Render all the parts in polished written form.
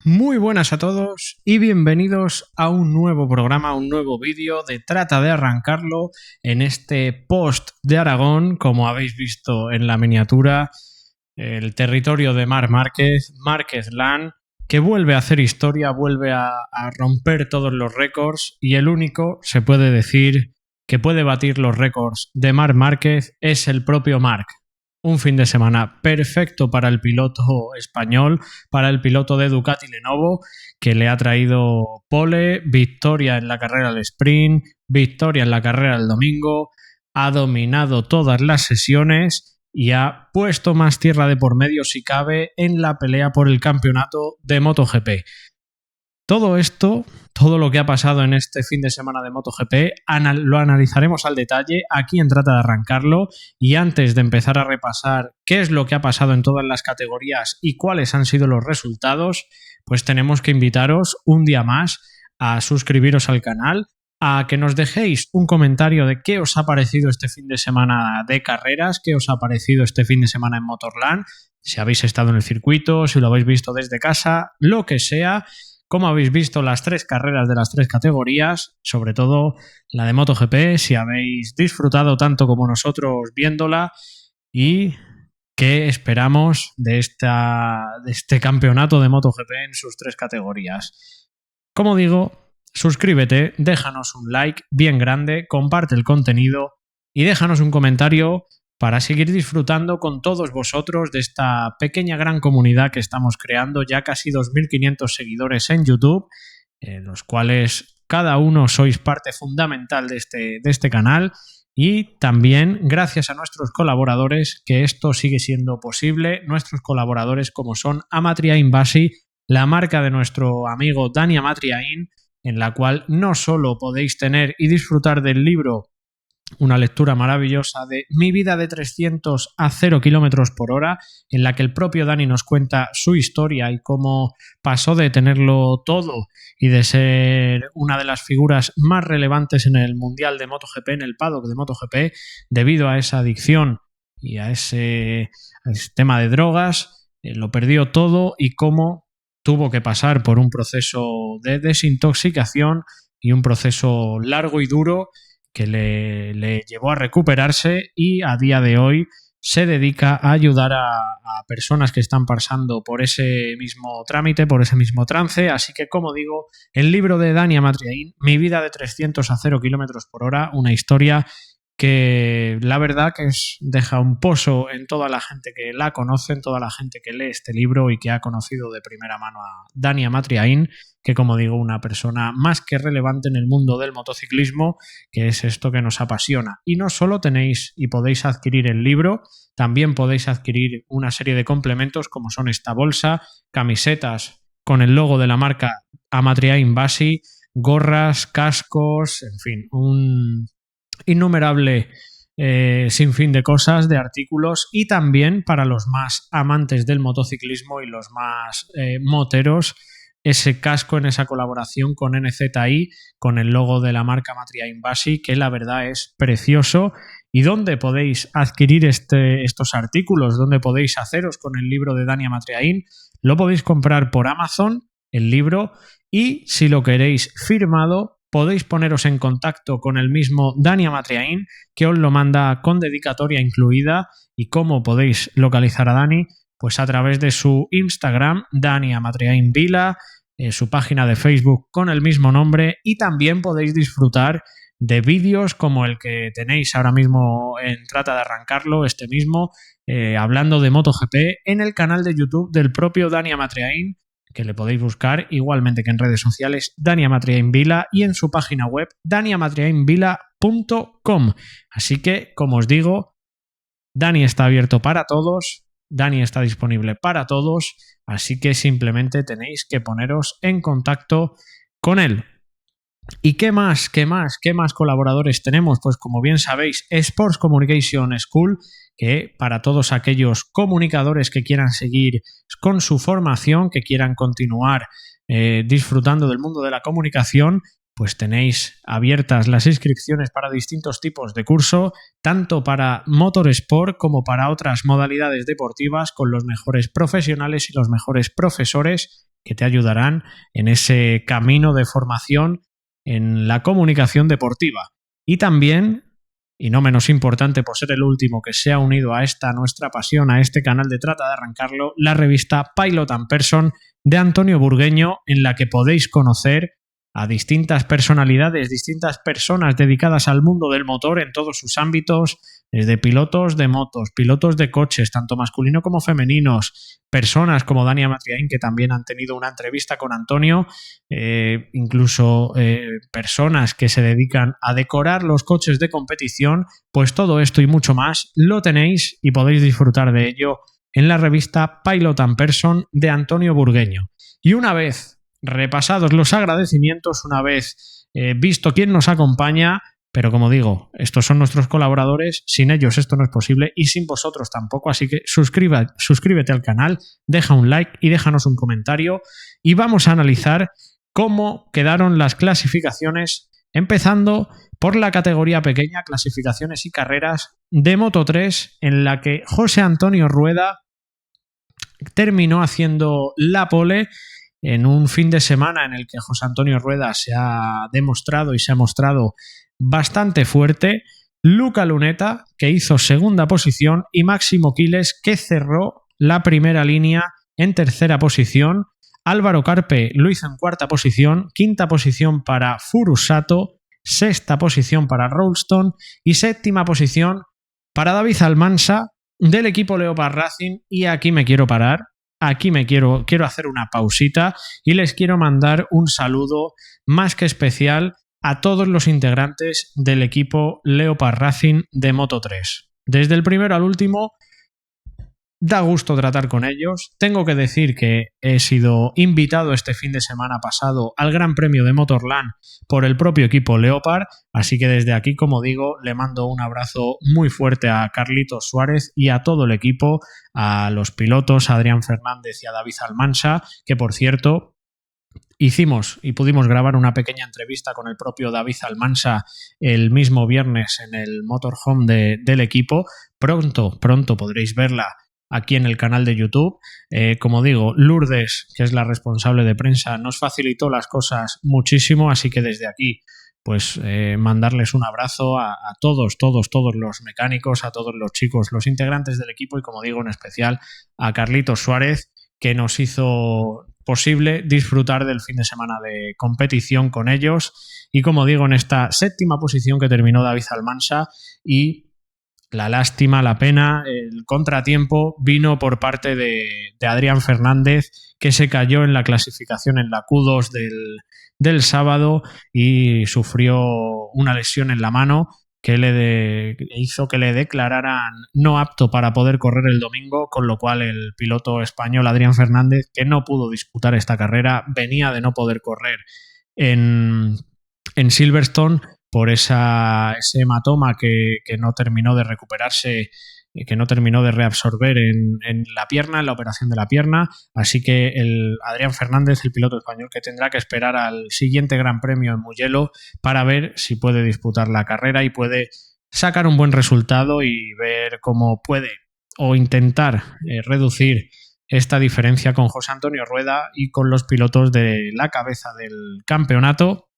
Muy buenas a todos y bienvenidos a un nuevo programa, un nuevo vídeo de Trata de Arrancarlo en este post de Aragón, como habéis visto en la miniatura, el territorio de Marc Márquez, Márquez Land, que vuelve a hacer historia, vuelve a romper todos los récords y el único, se puede decir, que puede batir los récords de Marc Márquez es el propio Marc. Un fin de semana perfecto para el piloto español, para el piloto de Ducati Lenovo, que le ha traído pole, victoria en la carrera del sprint, victoria en la carrera del domingo, ha dominado todas las sesiones y ha puesto más tierra de por medio, si cabe, en la pelea por el campeonato de MotoGP. Todo esto, todo lo que ha pasado en este fin de semana de MotoGP, lo analizaremos al detalle aquí en Trata de Arrancarlo, y antes de empezar a repasar qué es lo que ha pasado en todas las categorías y cuáles han sido los resultados, pues tenemos que invitaros un día más a suscribiros al canal, a que nos dejéis un comentario de qué os ha parecido este fin de semana de carreras, qué os ha parecido este fin de semana en Motorland, si habéis estado en el circuito, si lo habéis visto desde casa, lo que sea. Cómo habéis visto las tres carreras de las tres categorías, sobre todo la de MotoGP, si habéis disfrutado tanto como nosotros viéndola y qué esperamos de este campeonato de MotoGP en sus tres categorías. Como digo, suscríbete, déjanos un like bien grande, comparte el contenido y déjanos un comentario para seguir disfrutando con todos vosotros de esta pequeña gran comunidad que estamos creando, ya casi 2.500 seguidores en YouTube, los cuales cada uno sois parte fundamental de este canal, y también gracias a nuestros colaboradores que esto sigue siendo posible, nuestros colaboradores como son Amatriain Basi, la marca de nuestro amigo Dani Amatriain, en la cual no solo podéis tener y disfrutar del libro, una lectura maravillosa de Mi vida de 300 a 0 km por hora, en la que el propio Dani nos cuenta su historia y cómo pasó de tenerlo todo y de ser una de las figuras más relevantes en el Mundial de MotoGP, en el paddock de MotoGP, debido a esa adicción y a ese tema de drogas, lo perdió todo y cómo tuvo que pasar por un proceso de desintoxicación y un proceso largo y duro que le llevó a recuperarse, y a día de hoy se dedica a ayudar a personas que están pasando por ese mismo trámite, por ese mismo trance. Así que, como digo, el libro de Dani Amatriain, Mi vida de 300 a 0 km por hora, una historia que la verdad que deja un pozo en toda la gente que la conoce, en toda la gente que lee este libro y que ha conocido de primera mano a Dani Amatriain, que, como digo, una persona más que relevante en el mundo del motociclismo, que es esto que nos apasiona. Y no solo tenéis y podéis adquirir el libro, también podéis adquirir una serie de complementos como son esta bolsa, camisetas con el logo de la marca Amatriain Basi, gorras, cascos, en fin, un innumerable sinfín de cosas, de artículos, y también para los más amantes del motociclismo y los más moteros, ese casco en esa colaboración con NZI, con el logo de la marca Amatriain Basi, que la verdad es precioso. ¿Y dónde podéis adquirir estos artículos? ¿Dónde podéis haceros con el libro de Dani Amatriain? Lo podéis comprar por Amazon, el libro, y si lo queréis firmado, podéis poneros en contacto con el mismo Dani Amatriain, que os lo manda con dedicatoria incluida. ¿Y cómo podéis localizar a Dani? Pues a través de su Instagram, Dani Amatriain Vila, su página de Facebook con el mismo nombre, y también podéis disfrutar de vídeos como el que tenéis ahora mismo en Trata de Arrancarlo, este mismo, hablando de MotoGP, en el canal de YouTube del propio Dani Amatriain, que le podéis buscar igualmente que en redes sociales, Dani Amatriain Vila, y en su página web, daniamatriainvila.com. Así que, como os digo, Dani está abierto para todos, Dani está disponible para todos, así que simplemente tenéis que poneros en contacto con él. ¿Y qué más colaboradores tenemos? Pues, como bien sabéis, Sports Communication School, que para todos aquellos comunicadores que quieran seguir con su formación, que quieran continuar disfrutando del mundo de la comunicación, pues tenéis abiertas las inscripciones para distintos tipos de curso, tanto para motorsport como para otras modalidades deportivas, con los mejores profesionales y los mejores profesores que te ayudarán en ese camino de formación en la comunicación deportiva. Y también, y no menos importante por ser el último que se ha unido a esta nuestra pasión, a este canal de Trata de Arrancarlo, la revista Pilot and Person de Antonio Burgueño, en la que podéis conocer a distintas personalidades, distintas personas dedicadas al mundo del motor en todos sus ámbitos, desde pilotos de motos, pilotos de coches, tanto masculino como femeninos, personas como Dani Amatriain, que también han tenido una entrevista con Antonio, incluso personas que se dedican a decorar los coches de competición. Pues todo esto y mucho más lo tenéis y podéis disfrutar de ello en la revista Pilot and Person de Antonio Burgueño. Y una vez repasados los agradecimientos, una vez visto quién nos acompaña, pero como digo, estos son nuestros colaboradores, sin ellos esto no es posible y sin vosotros tampoco, así que suscríbete al canal, deja un like y déjanos un comentario y vamos a analizar cómo quedaron las clasificaciones, empezando por la categoría pequeña, clasificaciones y carreras de Moto3, en la que José Antonio Rueda terminó haciendo la pole en un fin de semana en el que José Antonio Rueda se ha demostrado y se ha mostrado bastante fuerte, Luca Luneta, que hizo segunda posición, y Máximo Quiles, que cerró la primera línea en tercera posición. Álvaro Carpe lo hizo en cuarta posición, quinta posición para Furusato, sexta posición para Rolston y séptima posición para David Almansa del equipo Leopard Racing. Y aquí me quiero parar. Aquí quiero hacer una pausita y les quiero mandar un saludo más que especial a todos los integrantes del equipo Leopard Racing de Moto3. Desde el primero al último, da gusto tratar con ellos. Tengo que decir que he sido invitado este fin de semana pasado al Gran Premio de Motorland por el propio equipo Leopard, así que desde aquí, como digo, le mando un abrazo muy fuerte a Carlitos Suárez y a todo el equipo, a los pilotos, a Adrián Fernández y a David Almansa, que por cierto hicimos y pudimos grabar una pequeña entrevista con el propio David Almansa el mismo viernes en el motorhome del equipo. Pronto podréis verla aquí en el canal de YouTube. Como digo, Lourdes, que es la responsable de prensa, nos facilitó las cosas muchísimo, así que desde aquí pues mandarles un abrazo a todos los mecánicos, a todos los chicos, los integrantes del equipo y, como digo, en especial a Carlitos Suárez, que nos hizo posible disfrutar del fin de semana de competición con ellos. Y como digo, en esta séptima posición que terminó David Almansa, y la lástima, la pena, el contratiempo vino por parte de Adrián Fernández, que se cayó en la clasificación en la Q2 del sábado y sufrió una lesión en la mano que le hizo que le declararan no apto para poder correr el domingo, con lo cual el piloto español Adrián Fernández, que no pudo disputar esta carrera, venía de no poder correr en Silverstone por ese hematoma que no terminó de recuperarse, que no terminó de reabsorber en la pierna, en la operación de la pierna. Así que el Adrián Fernández, el piloto español, que tendrá que esperar al siguiente Gran Premio en Mugello para ver si puede disputar la carrera y puede sacar un buen resultado y ver cómo puede o intentar reducir esta diferencia con José Antonio Rueda y con los pilotos de la cabeza del campeonato,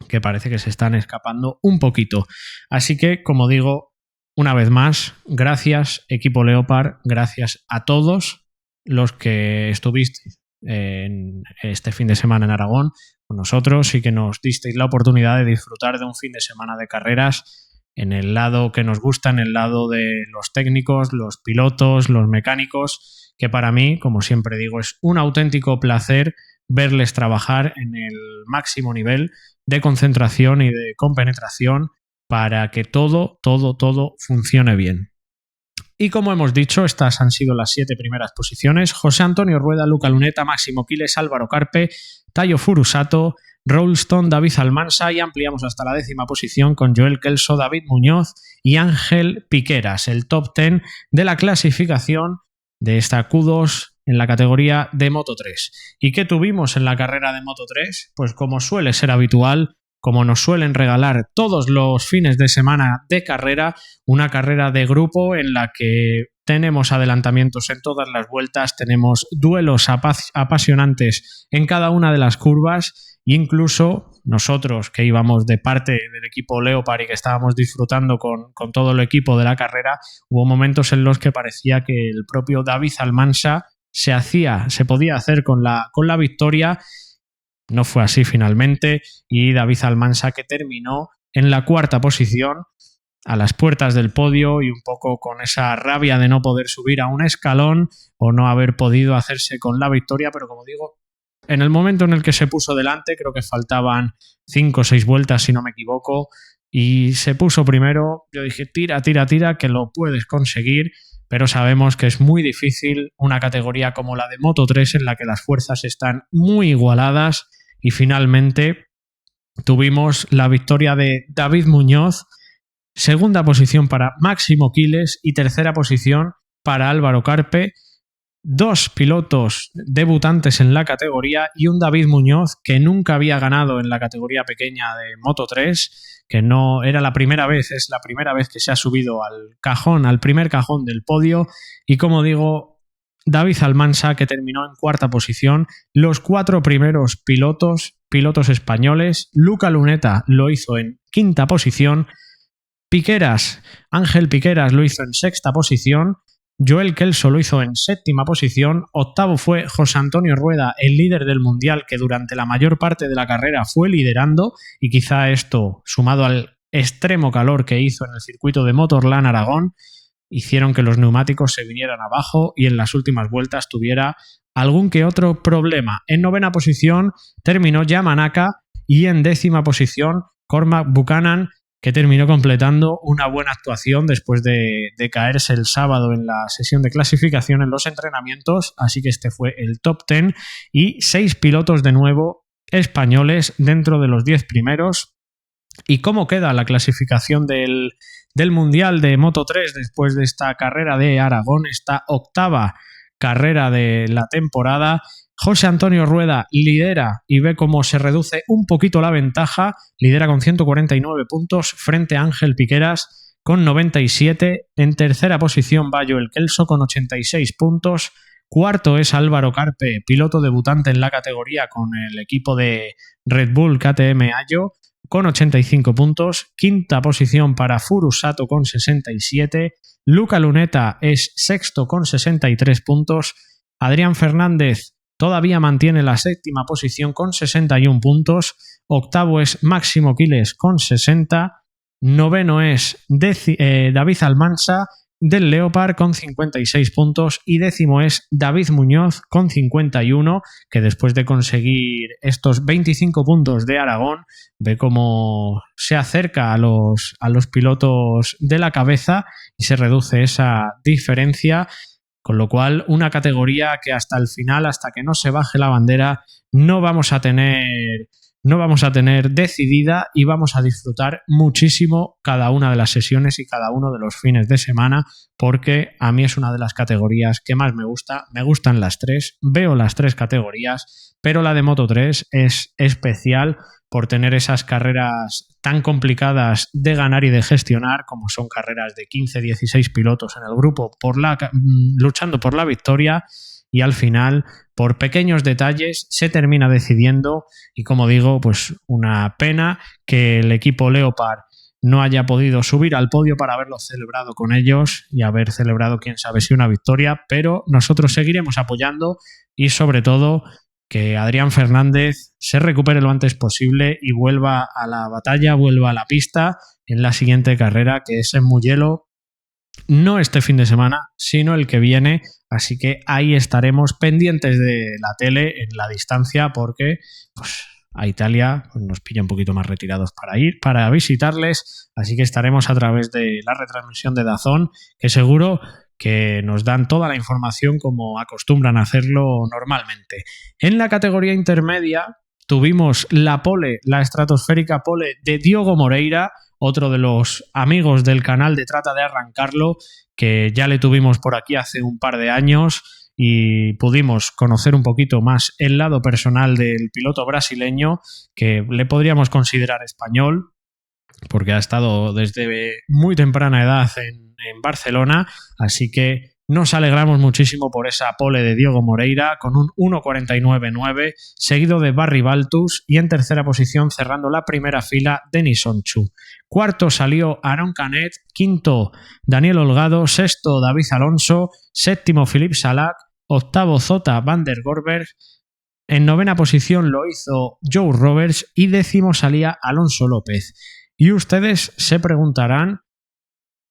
que parece que se están escapando un poquito. Así que, como digo, una vez más, gracias equipo Leopard, gracias a todos los que estuvisteis en este fin de semana en Aragón con nosotros y que nos disteis la oportunidad de disfrutar de un fin de semana de carreras en el lado que nos gusta, en el lado de los técnicos, los pilotos, los mecánicos, que para mí, como siempre digo, es un auténtico placer verles trabajar en el máximo nivel de concentración y de compenetración para que todo funcione bien. Y como hemos dicho, estas han sido las 7 primeras posiciones: José Antonio Rueda, Luca Luneta, Máximo Quiles, Álvaro Carpe, Tayo Furusato, Rolston, David Almansa, y ampliamos hasta la 10ª posición con Joel Kelso, David Muñoz y Ángel Piqueras, el top 10 de la clasificación de esta Q2 en la categoría de Moto3. ¿Y qué tuvimos en la carrera de Moto3? Pues como suele ser habitual, como nos suelen regalar todos los fines de semana de carrera, una carrera de grupo en la que tenemos adelantamientos en todas las vueltas, tenemos duelos apasionantes en cada una de las curvas, incluso nosotros que íbamos de parte del equipo Leopard y que estábamos disfrutando con todo el equipo de la carrera, hubo momentos en los que parecía que el propio David Almansa se podía hacer con la victoria. No fue así finalmente y David Almansa, que terminó en la cuarta posición, a las puertas del podio y un poco con esa rabia de no poder subir a un escalón o no haber podido hacerse con la victoria, pero como digo, en el momento en el que se puso delante, creo que faltaban 5 o 6 vueltas si no me equivoco, y se puso primero. Yo dije, tira, que lo puedes conseguir, pero sabemos que es muy difícil una categoría como la de Moto3 en la que las fuerzas están muy igualadas, y finalmente tuvimos la victoria de David Muñoz, segunda posición para Máximo Quiles y tercera posición para Álvaro Carpe. 2 pilotos debutantes en la categoría y un David Muñoz que nunca había ganado en la categoría pequeña de Moto3, que no era la primera vez, es la primera vez que se ha subido al primer cajón del podio. Y como digo, David Almansa, que terminó en cuarta posición. Los 4 primeros pilotos españoles. Luca Luneta lo hizo en quinta posición. Ángel Piqueras lo hizo en sexta posición. Joel Kelso lo hizo en séptima posición. Octavo fue José Antonio Rueda, el líder del Mundial, que durante la mayor parte de la carrera fue liderando, y quizá esto, sumado al extremo calor que hizo en el circuito de Motorland Aragón, hicieron que los neumáticos se vinieran abajo y en las últimas vueltas tuviera algún que otro problema. En novena posición terminó Yamanaka y en décima posición Cormac Buchanan, que terminó completando una buena actuación después de caerse el sábado en la sesión de clasificación en los entrenamientos. Así que este fue el top 10 y 6 pilotos de nuevo españoles dentro de los 10 primeros. ¿Y cómo queda la clasificación del Mundial de Moto3 después de esta carrera de Aragón, esta octava carrera de la temporada? José Antonio Rueda lidera y ve cómo se reduce un poquito la ventaja, lidera con 149 puntos frente a Ángel Piqueras con 97, en tercera posición va Joel Kelso con 86 puntos, cuarto es Álvaro Carpe, piloto debutante en la categoría con el equipo de Red Bull KTM Ayo, con 85 puntos, quinta posición para Furusato con 67, Luca Luneta es sexto con 63 puntos, Adrián Fernández todavía mantiene la séptima posición con 61 puntos, octavo es Máximo Quiles con 60, noveno es David Almansa del Leopard con 56 puntos y décimo es David Muñoz con 51, que después de conseguir estos 25 puntos de Aragón ve cómo se acerca a los pilotos de la cabeza y se reduce esa diferencia. Con lo cual, una categoría que hasta el final, hasta que no se baje la bandera, no vamos a tener decidida, y vamos a disfrutar muchísimo cada una de las sesiones y cada uno de los fines de semana, porque a mí es una de las categorías que más me gusta. Me gustan las 3, veo las 3 categorías, pero la de Moto3 es especial por tener esas carreras tan complicadas de ganar y de gestionar, como son carreras de 15-16 pilotos en el grupo luchando por la victoria, y al final, por pequeños detalles, se termina decidiendo. Y como digo, pues una pena que el equipo Leopard no haya podido subir al podio para haberlo celebrado con ellos y haber celebrado, quién sabe si una victoria, pero nosotros seguiremos apoyando, y sobre todo que Adrián Fernández se recupere lo antes posible y vuelva a la batalla, vuelva a la pista en la siguiente carrera, que es en Mugello, no este fin de semana, sino el que viene. Así que ahí estaremos pendientes de la tele en la distancia, porque pues, a Italia nos pilla un poquito más retirados para ir, para visitarles. Así que estaremos a través de la retransmisión de DAZN, que seguro que nos dan toda la información como acostumbran a hacerlo normalmente. En la categoría intermedia tuvimos la estratosférica pole de Diogo Moreira, otro de los amigos del canal de Trata de Arrancarlo, que ya le tuvimos por aquí hace un par de años y pudimos conocer un poquito más el lado personal del piloto brasileño, que le podríamos considerar español, porque ha estado desde muy temprana edad en Barcelona, así que nos alegramos muchísimo por esa pole de Diogo Moreira con un 1.49.9, seguido de Barry Baltus, y en tercera posición, cerrando la primera fila, Denis Onchu. Cuarto salió Aaron Canet, quinto Daniel Holgado, sexto David Alonso, séptimo Philippe Salac, octavo Zota van der Gorberg, en novena posición lo hizo Joe Roberts y décimo salía Alonso López. Y ustedes se preguntarán,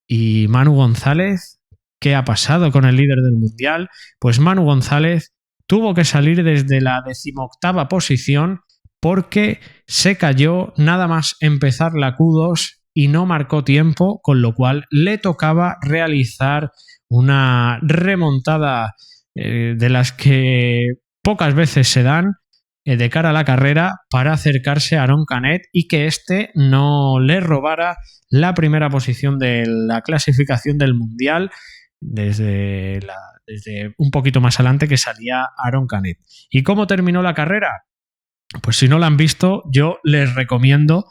¿y Manu González? ¿Qué ha pasado con el líder del Mundial? Pues Manu González tuvo que salir desde la 18ª posición porque se cayó nada más empezar la Q2 y no marcó tiempo, con lo cual le tocaba realizar una remontada de las que pocas veces se dan de cara a la carrera para acercarse a Aaron Canet y que éste no le robara la primera posición de la clasificación del Mundial desde un poquito más adelante, que salía Aaron Canet. ¿Y cómo terminó la carrera? Pues si no la han visto, yo les recomiendo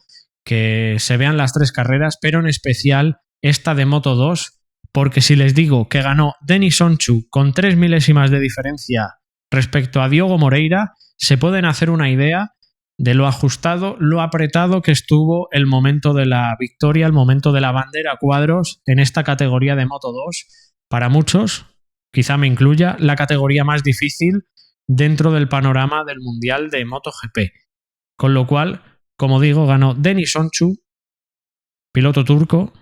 que se vean las 3 carreras, pero en especial esta de Moto 2, porque si les digo que ganó Denis Onchu con 3 milésimas de diferencia respecto a Diogo Moreira, se pueden hacer una idea de lo ajustado, lo apretado que estuvo el momento de la victoria, el momento de la bandera a cuadros en esta categoría de Moto 2. Para muchos, quizá me incluya, la categoría más difícil dentro del panorama del Mundial de MotoGP. Con lo cual, como digo, ganó Denis Onchu, piloto turco.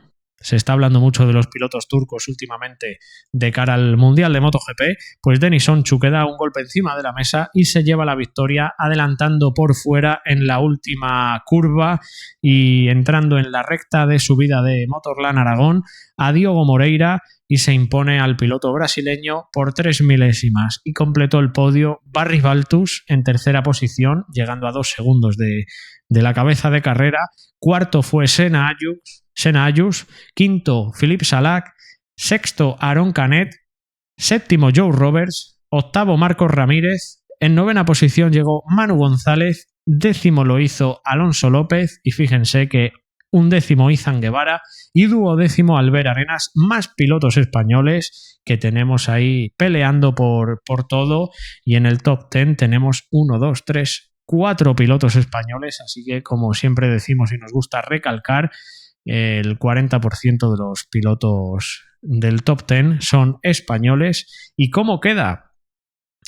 Se está hablando mucho de los pilotos turcos últimamente de cara al Mundial de MotoGP. Pues Denis Onchu que da un golpe encima de la mesa y se lleva la victoria, adelantando por fuera en la última curva y entrando en la recta de subida de Motorland Aragón a Diogo Moreira, y se impone al piloto brasileño por 3 milésimas y completó el podio Barry Baltus en tercera posición, llegando a 2 segundos de la cabeza de carrera. Cuarto fue Senna Agius, quinto Philippe Salac, sexto Aaron Canet, séptimo Joe Roberts, octavo Marcos Ramírez, en novena posición llegó Manu González, décimo lo hizo Alonso López, y fíjense que undécimo Izan Guevara y duodécimo Albert Arenas, más pilotos españoles que tenemos ahí peleando por todo, y en el top 10 tenemos 1, 2, 3, 4 pilotos españoles, así que como siempre decimos y nos gusta recalcar, el 40% de los pilotos del top 10 son españoles. ¿Y cómo queda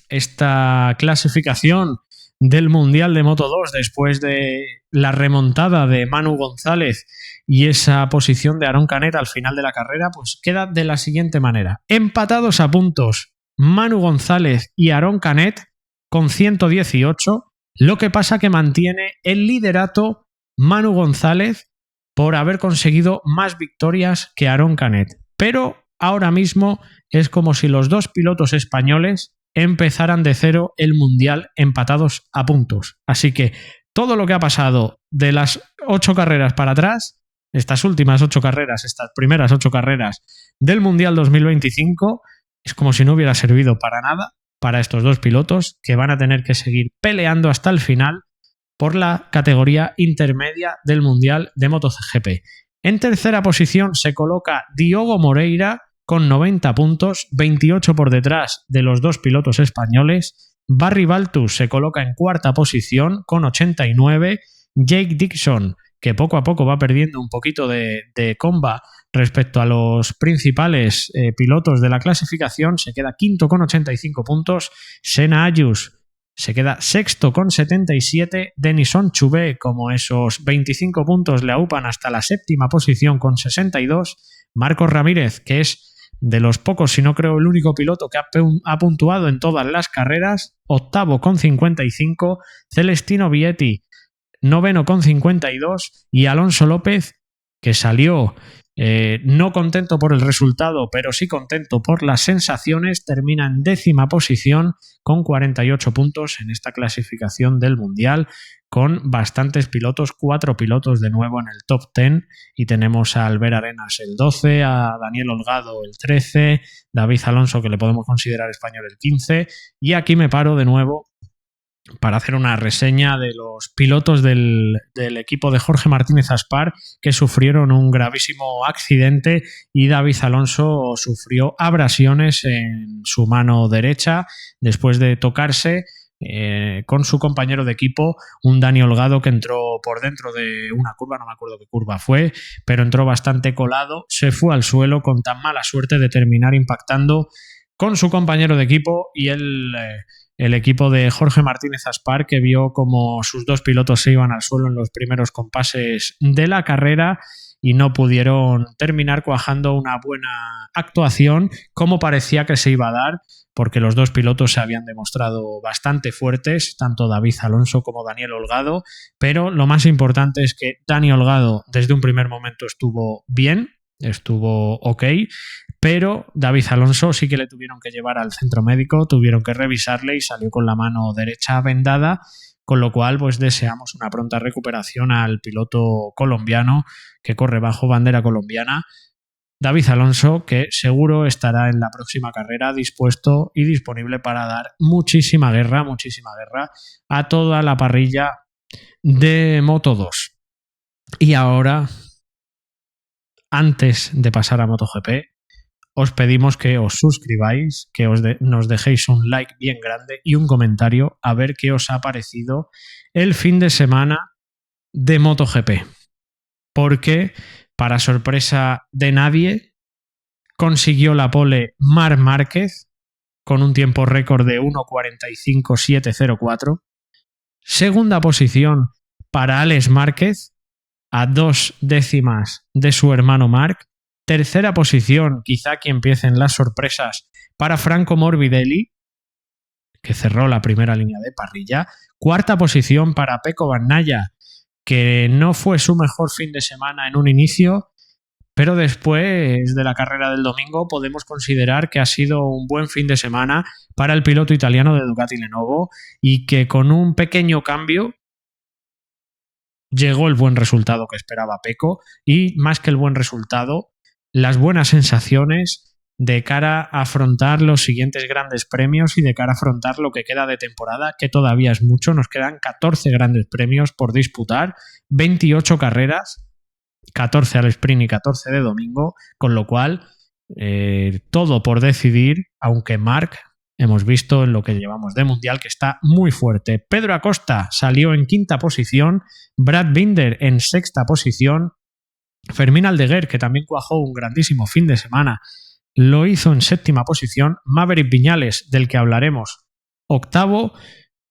esta clasificación del Mundial de Moto 2 después de la remontada de Manu González y esa posición de Aaron Canet al final de la carrera? Pues queda de la siguiente manera: empatados a puntos Manu González y Aaron Canet con 118, lo que pasa que mantiene el liderato Manu González por haber conseguido más victorias que Aaron Canet, pero ahora mismo es como si los dos pilotos españoles empezaran de cero el Mundial empatados a puntos. Así que todo lo que ha pasado de las 8 carreras para atrás, estas últimas 8 carreras, estas primeras 8 carreras del Mundial 2025, es como si no hubiera servido para nada para estos dos pilotos, que van a tener que seguir peleando hasta el final por la categoría intermedia del Mundial de MotoGP. En tercera posición se coloca Diogo Moreira con 90 puntos, 28 por detrás de los dos pilotos españoles. Barry Baltus se coloca en cuarta posición con 89. Jake Dixon, que poco a poco va perdiendo un poquito de comba respecto a los principales pilotos de la clasificación, se queda quinto con 85 puntos. Senna Agius se queda sexto con 77. Denis Onchu, como esos 25 puntos le aupan hasta la séptima posición con 62. Marcos Ramírez, que es de los pocos, si no creo el único piloto que ha puntuado en todas las carreras, octavo con 55. Celestino Vietti, noveno con 52. Y Alonso López, que salió No contento por el resultado, pero sí contento por las sensaciones, termina en 10ª posición con 48 puntos en esta clasificación del Mundial, con bastantes pilotos, 4 pilotos de nuevo en el top 10, y tenemos a Albert Arenas el 12, a Daniel Holgado el 13, David Alonso, que le podemos considerar español, el 15, y aquí me paro de nuevo para hacer una reseña de los pilotos del equipo de Jorge Martínez Aspar, que sufrieron un gravísimo accidente, y David Alonso sufrió abrasiones en su mano derecha después de tocarse con su compañero de equipo, un Dani Holgado que entró por dentro de una curva, no me acuerdo qué curva fue, pero entró bastante colado, se fue al suelo con tan mala suerte de terminar impactando con su compañero de equipo y el equipo de Jorge Martínez Aspar, que vio como sus 2 pilotos se iban al suelo en los primeros compases de la carrera y no pudieron terminar cuajando una buena actuación como parecía que se iba a dar, porque los 2 pilotos se habían demostrado bastante fuertes, tanto David Alonso como Daniel Holgado, pero lo más importante es que Dani Holgado desde un primer momento estuvo bien, estuvo ok, pero David Alonso sí que le tuvieron que llevar al centro médico, tuvieron que revisarle y salió con la mano derecha vendada, con lo cual pues deseamos una pronta recuperación al piloto colombiano que corre bajo bandera colombiana, David Alonso, que seguro estará en la próxima carrera dispuesto y disponible para dar muchísima guerra a toda la parrilla de Moto2. Y ahora, antes de pasar a MotoGP, os pedimos que os suscribáis, que nos dejéis un like bien grande y un comentario a ver qué os ha parecido el fin de semana de MotoGP. Porque, para sorpresa de nadie, consiguió la pole Marc Márquez con un tiempo récord de 1:45.704. Segunda posición para Alex Márquez, a 2 décimas de su hermano Marc. Tercera posición, quizá aquí empiecen las sorpresas, para Franco Morbidelli, que cerró la primera línea de parrilla. Cuarta posición para Pecco Bagnaia, que no fue su mejor fin de semana en un inicio, pero después de la carrera del domingo podemos considerar que ha sido un buen fin de semana para el piloto italiano de Ducati Lenovo, y que con un pequeño cambio llegó el buen resultado que esperaba Pecco, y más que el buen resultado, las buenas sensaciones de cara a afrontar los siguientes grandes premios y de cara a afrontar lo que queda de temporada, que todavía es mucho. Nos quedan 14 grandes premios por disputar, 28 carreras, 14 al sprint y 14 de domingo, con lo cual todo por decidir, aunque Marc hemos visto en lo que llevamos de Mundial que está muy fuerte. Pedro Acosta salió en 5ª posición, Brad Binder en 6ª posición, Fermín Aldeguer, que también cuajó un grandísimo fin de semana, lo hizo en 7ª posición, Maverick Viñales, del que hablaremos, 8º,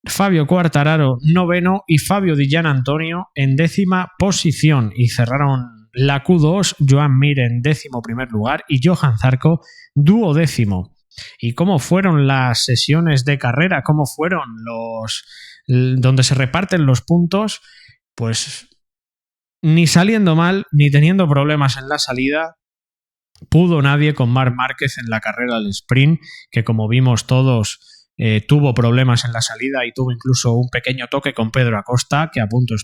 Fabio Quartararo 9º y Fabio Di Giannantonio en 10ª posición, y cerraron la Q2 Joan Mir en 11º lugar y Johan Zarco 12º. ¿Y cómo fueron las sesiones de carrera? ¿Cómo fueron donde se reparten los puntos? Pues ni saliendo mal, ni teniendo problemas en la salida, pudo nadie con Marc Márquez en la carrera del sprint, que como vimos todos tuvo problemas en la salida y tuvo incluso un pequeño toque con Pedro Acosta, que a punto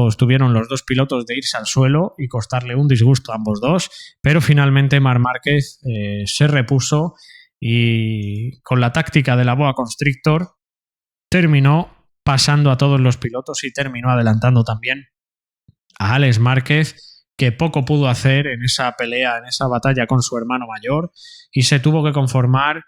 estuvieron los 2 pilotos de irse al suelo y costarle un disgusto a ambos dos, pero finalmente Marc Márquez se repuso y con la táctica de la boa constrictor terminó pasando a todos los pilotos y terminó adelantando también a Alex Márquez, que poco pudo hacer en esa pelea, en esa batalla con su hermano mayor, y se tuvo que conformar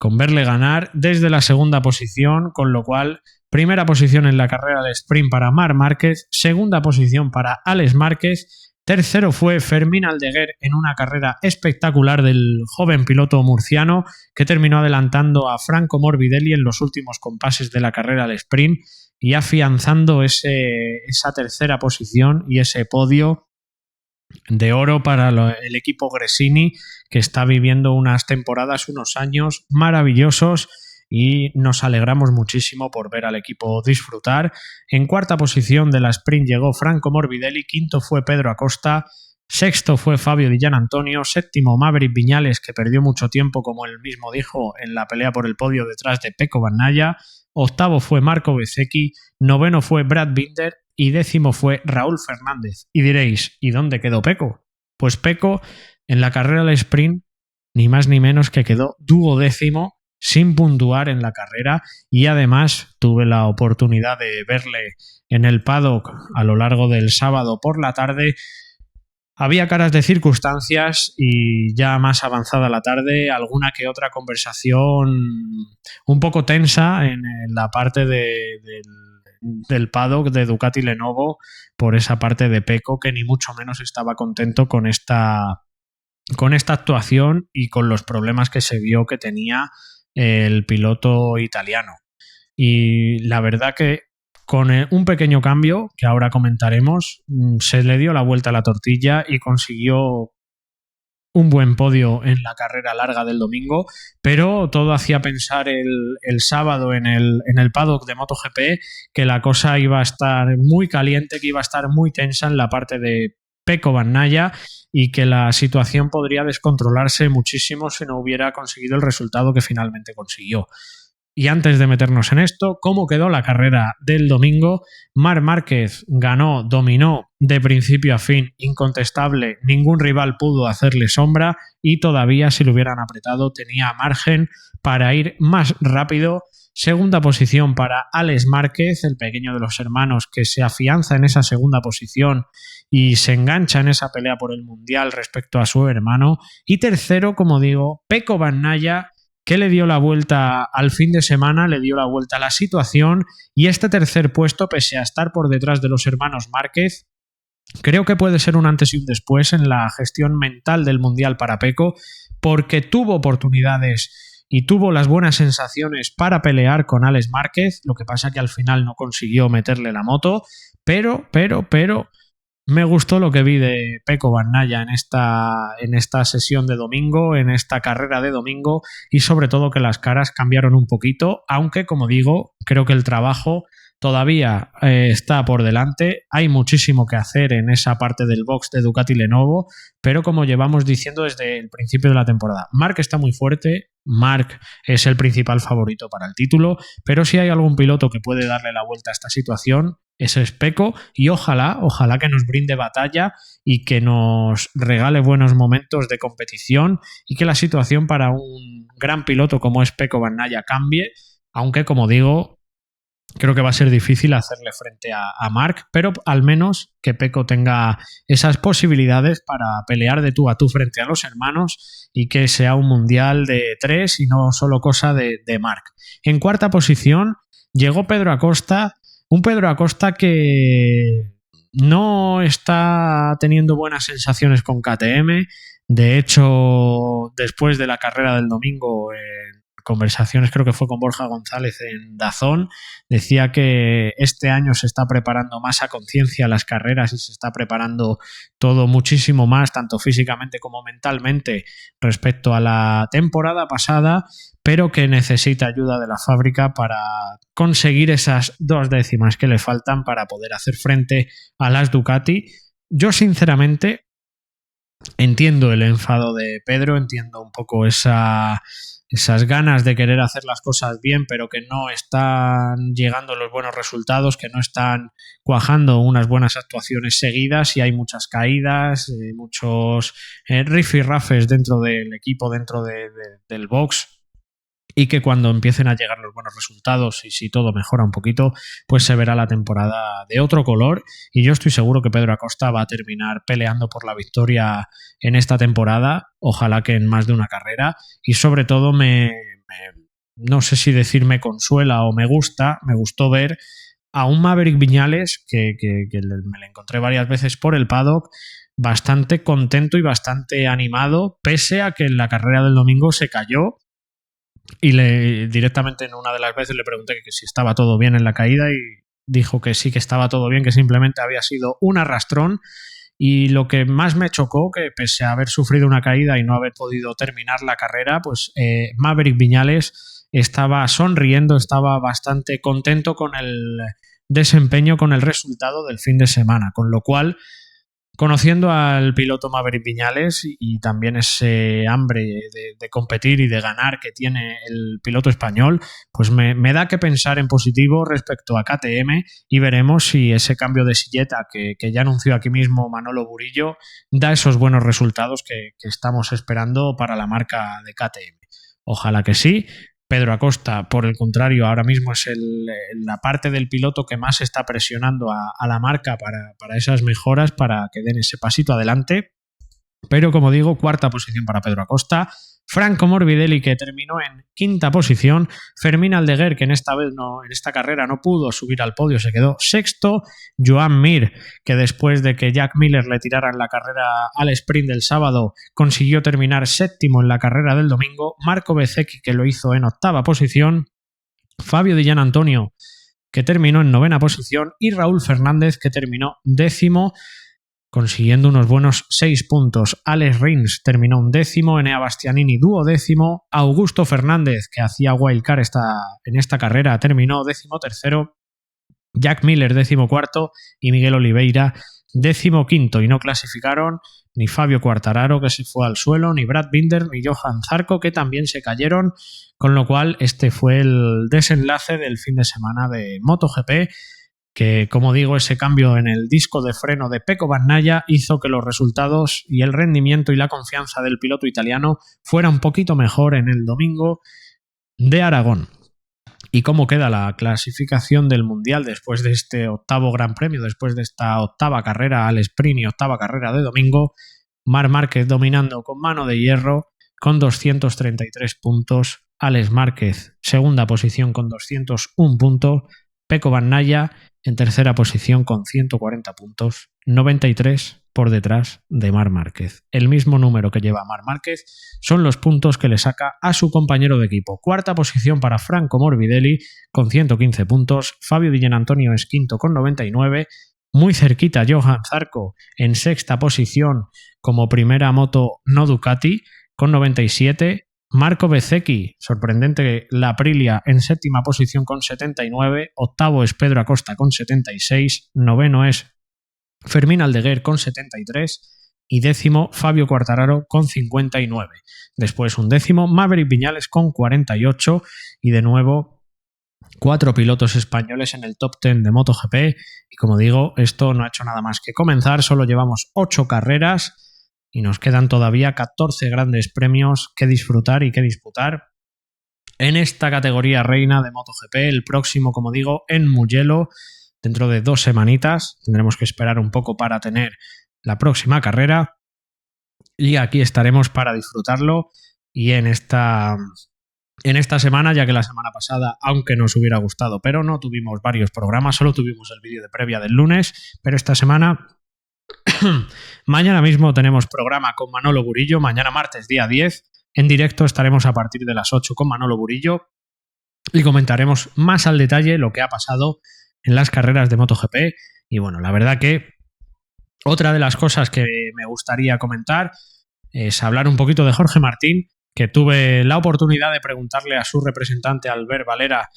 con verle ganar desde la 2ª posición, con lo cual, primera posición en la carrera de sprint para Marc Márquez, 2ª posición para Alex Márquez, tercero fue Fermín Aldeguer en una carrera espectacular del joven piloto murciano, que terminó adelantando a Franco Morbidelli en los últimos compases de la carrera del sprint y afianzando esa 3ª posición y ese podio de oro para el equipo Gresini, que está viviendo unas temporadas, unos años maravillosos, y nos alegramos muchísimo por ver al equipo disfrutar. En 4ª posición de la sprint llegó Franco Morbidelli, 5º fue Pedro Acosta, Sexto fue Fabio Di Giannantonio. Séptimo, Maverick Viñales, que perdió mucho tiempo, como él mismo dijo, en la pelea por el podio detrás de Pecco Bagnaia. Octavo fue Marco Bezzecchi. Noveno fue Brad Binder. Y décimo fue Raúl Fernández. Y diréis, ¿y dónde quedó Pecco? Pues Pecco, en la carrera del sprint, ni más ni menos que quedó 12º, sin puntuar en la carrera, y además tuve la oportunidad de verle en el paddock a lo largo del sábado por la tarde. Había caras de circunstancias y ya más avanzada la tarde, alguna que otra conversación un poco tensa en la parte del paddock de Ducati Lenovo por esa parte de Pecco, que ni mucho menos estaba contento con esta actuación y con los problemas que se vio que tenía el piloto italiano. Y la verdad que con un pequeño cambio, que ahora comentaremos, se le dio la vuelta a la tortilla y consiguió un buen podio en la carrera larga del domingo, pero todo hacía pensar el sábado en el paddock de MotoGP que la cosa iba a estar muy caliente, que iba a estar muy tensa en la parte de Pecco Bagnaia y que la situación podría descontrolarse muchísimo si no hubiera conseguido el resultado que finalmente consiguió. Y antes de meternos en esto, ¿cómo quedó la carrera del domingo? Marc Márquez ganó, dominó de principio a fin, incontestable, ningún rival pudo hacerle sombra y todavía si lo hubieran apretado tenía margen para ir más rápido. Segunda posición para Alex Márquez, el pequeño de los hermanos, que se afianza en esa segunda posición y se engancha en esa pelea por el Mundial respecto a su hermano. Y tercero, como digo, Pecco Bagnaia, que le dio la vuelta al fin de semana, le dio la vuelta a la situación, y este tercer puesto, pese a estar por detrás de los hermanos Márquez, creo que puede ser un antes y un después en la gestión mental del Mundial para Pecco, porque tuvo oportunidades y tuvo las buenas sensaciones para pelear con Alex Márquez, lo que pasa que al final no consiguió meterle la moto, pero me gustó lo que vi de Pecco Bagnaia en esta sesión de domingo, en esta carrera de domingo, y sobre todo que las caras cambiaron un poquito, aunque, como digo, creo que el trabajo todavía está por delante. Hay muchísimo que hacer en esa parte del box de Ducati Lenovo, pero como llevamos diciendo desde el principio de la temporada, Marc está muy fuerte, Marc es el principal favorito para el título, pero si hay algún piloto que puede darle la vuelta a esta situación, ese es Pecco, y ojalá que nos brinde batalla y que nos regale buenos momentos de competición y que la situación para un gran piloto como es Pecco Bagnaia cambie, aunque, como digo, creo que va a ser difícil hacerle frente a Marc, pero al menos que Pecco tenga esas posibilidades para pelear de tú a tú frente a los hermanos y que sea un mundial de 3 y no solo cosa de Marc. En cuarta posición llegó Pedro Acosta, un Pedro Acosta que no está teniendo buenas sensaciones con KTM. De hecho, después de la carrera del domingo, conversaciones, creo que fue con Borja González en DAZN, decía que este año se está preparando más a conciencia las carreras y se está preparando todo muchísimo más, tanto físicamente como mentalmente, respecto a la temporada pasada, pero que necesita ayuda de la fábrica para conseguir esas 2 décimas que le faltan para poder hacer frente a las Ducati. Yo, sinceramente, entiendo el enfado de Pedro, entiendo un poco esas ganas de querer hacer las cosas bien, pero que no están llegando los buenos resultados, que no están cuajando unas buenas actuaciones seguidas y hay muchas caídas, muchos rifirrafes dentro del equipo, dentro del box, y que cuando empiecen a llegar los buenos resultados y si todo mejora un poquito, pues se verá la temporada de otro color, y yo estoy seguro que Pedro Acosta va a terminar peleando por la victoria en esta temporada, ojalá que en más de una carrera, y sobre todo no sé si decir me consuela o me gustó ver a un Maverick Viñales que me le encontré varias veces por el paddock, bastante contento y bastante animado, pese a que en la carrera del domingo se cayó. Y directamente en una de las veces le pregunté que si estaba todo bien en la caída y dijo que sí, que estaba todo bien, que simplemente había sido un arrastrón. Y lo que más me chocó, que pese a haber sufrido una caída y no haber podido terminar la carrera, pues Maverick Viñales estaba sonriendo, estaba bastante contento con el desempeño, con el resultado del fin de semana, con lo cual Conociendo al piloto Maverick Viñales y también ese hambre de competir y de ganar que tiene el piloto español, pues me da que pensar en positivo respecto a KTM y veremos si ese cambio de silleta que ya anunció aquí mismo Manolo Burillo da esos buenos resultados que estamos esperando para la marca de KTM. Ojalá que sí. Pedro Acosta, por el contrario, ahora mismo es la parte del piloto que más está presionando a la marca para esas mejoras, para que den ese pasito adelante. Pero, como digo, cuarta posición para Pedro Acosta. Franco Morbidelli, que terminó en quinta posición. Fermín Aldeguer, que en esta carrera no pudo subir al podio, se quedó sexto. Joan Mir, que después de que Jack Miller le tirara en la carrera al sprint del sábado, consiguió terminar séptimo en la carrera del domingo. Marco Bezzecchi, que lo hizo en octava posición. Fabio Di Giannantonio, que terminó en novena posición. Y Raúl Fernández, que terminó décimo, consiguiendo unos buenos 6 puntos. Alex Rins terminó un décimo, Enea Bastianini duodécimo, Augusto Fernández, que hacía wildcard en esta carrera, terminó 13º, Jack Miller 14º y Miguel Oliveira 15º, y no clasificaron ni Fabio Quartararo, que se fue al suelo, ni Brad Binder, ni Johan Zarco, que también se cayeron, con lo cual este fue el desenlace del fin de semana de MotoGP, que, como digo, ese cambio en el disco de freno de Pecco Bagnaia hizo que los resultados y el rendimiento y la confianza del piloto italiano fuera un poquito mejor en el domingo de Aragón. ¿Y cómo queda la clasificación del Mundial después de este octavo Gran Premio, después de esta octava carrera al sprint y octava carrera de domingo? Marc Márquez dominando con mano de hierro con 233 puntos, Alex Márquez segunda posición con 201 puntos, Pecco Bagnaia en tercera posición con 140 puntos, 93 por detrás de Marc Márquez. El mismo número que lleva Marc Márquez son los puntos que le saca a su compañero de equipo. Cuarta posición para Franco Morbidelli con 115 puntos, Fabio Di Giannantonio es quinto con 99, muy cerquita Johan Zarco en sexta posición como primera moto no Ducati con 97, Marco Bezzecchi, sorprendente la Aprilia, en séptima posición con 79, octavo es Pedro Acosta con 76, noveno es Fermín Aldeguer con 73 y décimo Fabio Quartararo con 59. Después un décimo Maverick Viñales con 48 y de nuevo 4 pilotos españoles en el top 10 de MotoGP. Y como digo, esto no ha hecho nada más que comenzar, solo llevamos 8 carreras y nos quedan todavía 14 grandes premios que disfrutar y que disputar en esta categoría reina de MotoGP. El próximo, como digo, en Mugello, dentro de 2 semanitas. Tendremos que esperar un poco para tener la próxima carrera y aquí estaremos para disfrutarlo. Y en esta semana, ya que la semana pasada, aunque nos hubiera gustado, pero no tuvimos varios programas, solo tuvimos el vídeo de previa del lunes, pero esta semana mañana mismo tenemos programa con Manolo Burillo, mañana martes día 10, en directo estaremos a partir de las 8 con Manolo Burillo y comentaremos más al detalle lo que ha pasado en las carreras de MotoGP. Y bueno, la verdad que otra de las cosas que me gustaría comentar es hablar un poquito de Jorge Martín, que tuve la oportunidad de preguntarle a su representante Albert Valera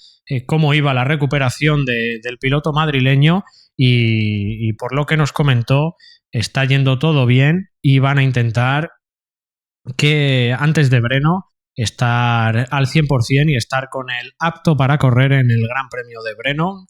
cómo iba la recuperación del piloto madrileño y por lo que nos comentó está yendo todo bien y van a intentar que antes de Brno estar al 100% y estar con el apto para correr en el Gran Premio de Brno,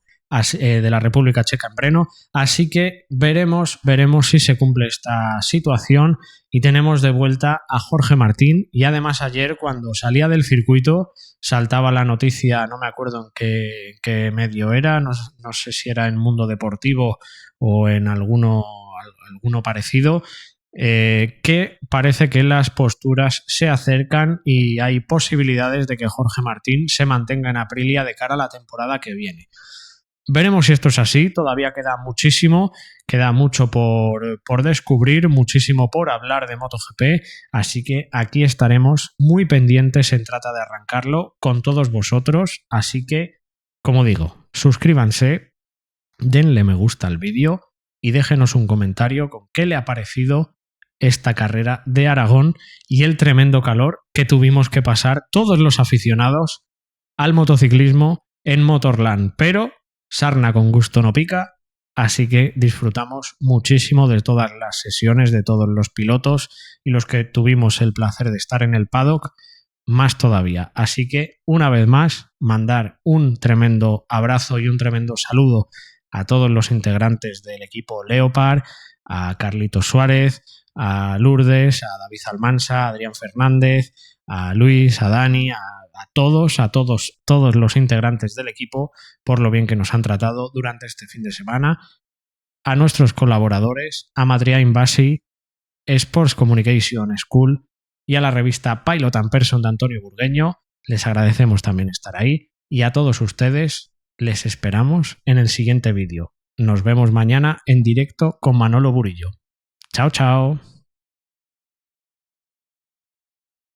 de la República Checa en Brno. Así que veremos si se cumple esta situación y tenemos de vuelta a Jorge Martín. Y además ayer, cuando salía del circuito, saltaba la noticia, no me acuerdo en qué medio era, no sé si era en Mundo Deportivo o en alguno parecido, que parece que las posturas se acercan y hay posibilidades de que Jorge Martín se mantenga en Aprilia de cara a la temporada que viene. Veremos si esto es así, todavía queda muchísimo, queda mucho por descubrir, muchísimo por hablar de MotoGP, así que aquí estaremos muy pendientes en Trata de Arrancarlo con todos vosotros, así que, como digo, suscríbanse, denle me gusta al vídeo y déjenos un comentario con qué le ha parecido esta carrera de Aragón y el tremendo calor que tuvimos que pasar todos los aficionados al motociclismo en Motorland, pero sarna con gusto no pica Así que disfrutamos muchísimo de todas las sesiones, de todos los pilotos y los que tuvimos el placer de estar en el paddock, más todavía. Así que, una vez más, mandar un tremendo abrazo y un tremendo saludo a todos los integrantes del equipo Leopard, a Carlitos Suárez, a Lourdes, a David Almansa, a Adrián Fernández, a Luis, a Dani, a todos los integrantes del equipo por lo bien que nos han tratado durante este fin de semana, a nuestros colaboradores, a Madriain Basi, Sports Communication School y a la revista Pilot and Person de Antonio Burgueño. Les agradecemos también estar ahí y a todos ustedes les esperamos en el siguiente vídeo. Nos vemos mañana en directo con Manolo Burillo. Chao, chao.